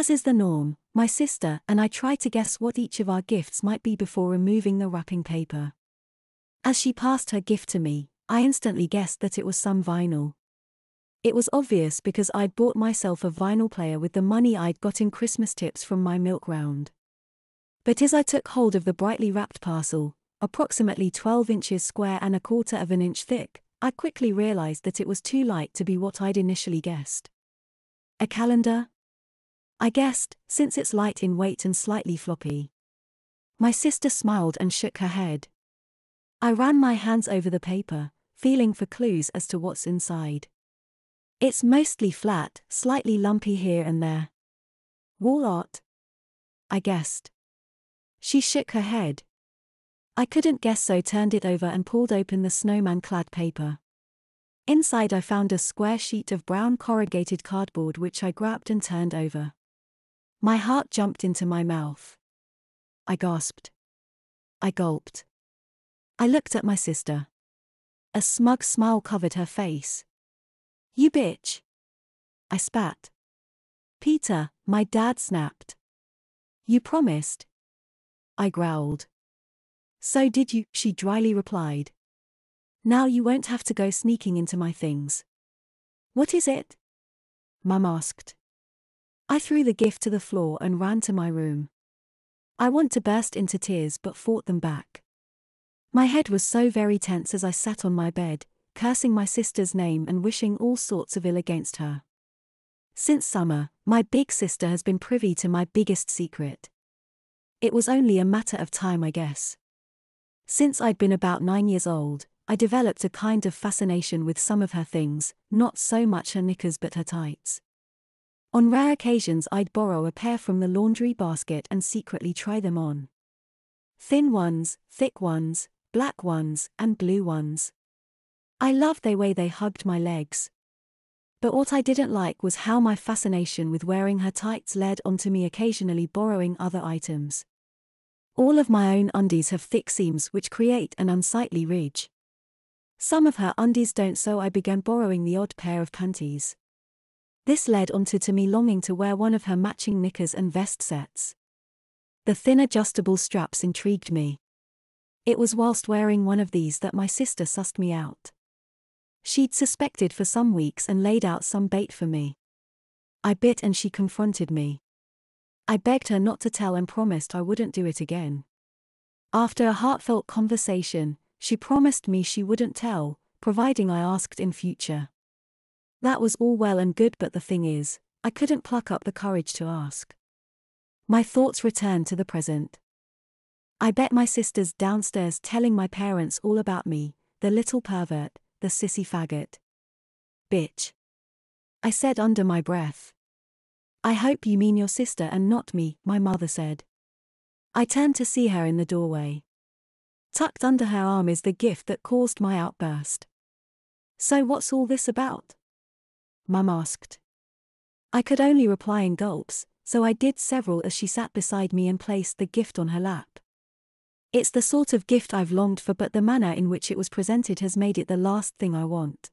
As is the norm, my sister and I tried to guess what each of our gifts might be before removing the wrapping paper. As she passed her gift to me, I instantly guessed that it was some vinyl. It was obvious because I'd bought myself a vinyl player with the money I'd got in Christmas tips from my milk round. But as I took hold of the brightly wrapped parcel, approximately 12 inches square and 1/4 of an inch thick, I quickly realized that it was too light to be what I'd initially guessed. A calendar? I guessed, since it's light in weight and slightly floppy. My sister smiled and shook her head. I ran my hands over the paper, feeling for clues as to what's inside. It's mostly flat, slightly lumpy here and there. Wall art? I guessed. She shook her head. I couldn't guess, so turned it over and pulled open the snowman-clad paper. Inside I found a square sheet of brown corrugated cardboard which I grabbed and turned over. My heart jumped into my mouth. I gasped. I gulped. I looked at my sister. A smug smile covered her face. "You bitch!" I spat. "Peter," my dad snapped. "You promised." I growled. "So did you," she dryly replied. "Now you won't have to go sneaking into my things." "What is it?" Mum asked. I threw the gift to the floor and ran to my room. I want to burst into tears but fought them back. My head was so very tense as I sat on my bed, cursing my sister's name and wishing all sorts of ill against her. Since summer, my big sister has been privy to my biggest secret. It was only a matter of time, I guess. Since I'd been about 9 years old, I developed a kind of fascination with some of her things, not so much her knickers but her tights. On rare occasions I'd borrow a pair from the laundry basket and secretly try them on. Thin ones, thick ones, black ones, and blue ones. I loved the way they hugged my legs. But what I didn't like was how my fascination with wearing her tights led on to me occasionally borrowing other items. All of my own undies have thick seams which create an unsightly ridge. Some of her undies don't, so I began borrowing the odd pair of panties. This led on to me longing to wear one of her matching knickers and vest sets. The thin adjustable straps intrigued me. It was whilst wearing one of these that my sister sussed me out. She'd suspected for some weeks and laid out some bait for me. I bit and she confronted me. I begged her not to tell and promised I wouldn't do it again. After a heartfelt conversation, she promised me she wouldn't tell, providing I asked in future. That was all well and good, but the thing is, I couldn't pluck up the courage to ask. My thoughts returned to the present. I bet my sister's downstairs telling my parents all about me, the little pervert, the sissy faggot. Bitch. I said under my breath. I hope you mean your sister and not me, my mother said. I turned to see her in the doorway. Tucked under her arm is the gift that caused my outburst. So what's all this about? Mum asked. I could only reply in gulps, so I did several as she sat beside me and placed the gift on her lap. It's the sort of gift I've longed for, but the manner in which it was presented has made it the last thing I want.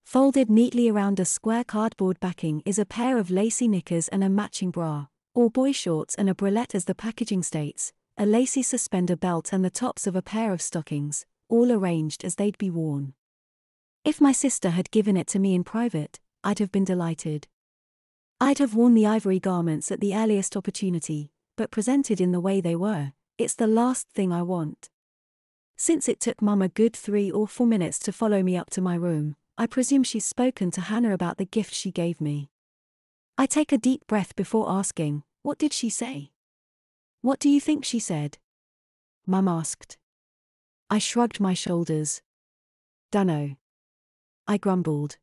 Folded neatly around a square cardboard backing is a pair of lacy knickers and a matching bra, or boy shorts and a bralette as the packaging states, a lacy suspender belt and the tops of a pair of stockings, all arranged as they'd be worn. If my sister had given it to me in private, I'd have been delighted. I'd have worn the ivory garments at the earliest opportunity, but presented in the way they were, it's the last thing I want. Since it took Mum a good 3 or 4 minutes to follow me up to my room, I presume she's spoken to Hannah about the gift she gave me. I take a deep breath before asking, what did she say? What do you think she said? Mum asked. I shrugged my shoulders. Dunno. I grumbled.